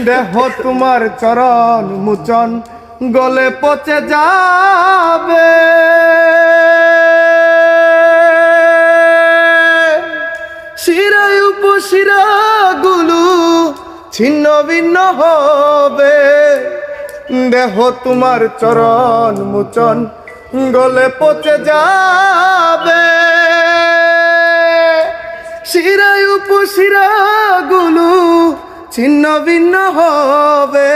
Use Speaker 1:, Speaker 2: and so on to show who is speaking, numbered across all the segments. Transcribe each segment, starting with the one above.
Speaker 1: দেহ তোমার চরণ মুচন গলে পচে যাবে, শিরায় উপশিরা গুলো ছিন্ন ভিন্ন হবে। দেহ তোমার চরণ মুচন গলে পচে যাবে, শিরায় উপশিরা গুলো ছিন্ন ভিন্ন হবে।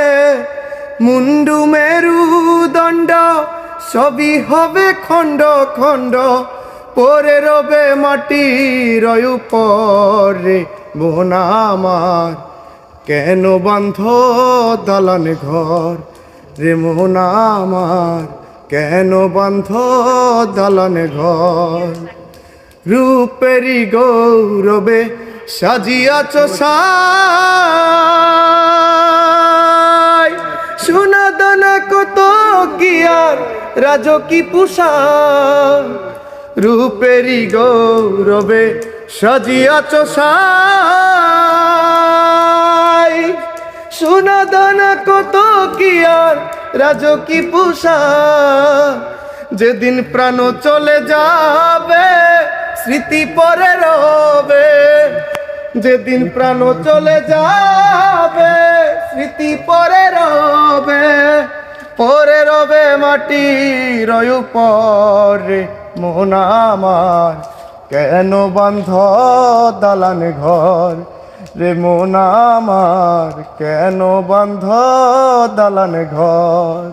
Speaker 1: মুন্ডু মেরুদণ্ড সবই হবে খণ্ড খণ্ড, পরে রবে মাটির উপরে। মন আমার কেন বাঁধ দালানে ঘর রে, মন আমার কেন বাঁধ দালানে ঘর। রূপেরি গৌরবে সাজিয়াছ সাই, সোনা দানা কত কি আর রাজকি পোশাক। রূপেরি গৌরবে সাজিয়াছ সাই, সোনা দানা কত কি আর রাজকি পোশাক। যেদিন প্রাণ চলে যাবে স্মৃতি পরে রবে, যেদিন প্রাণ চলে যাবে স্মৃতি পরে রবে। পরে রবে মাটির উপরে। মন আমার কেন বাঁধ দালানে ঘর রে, মন আমার কেন বাঁধ দালানে ঘর।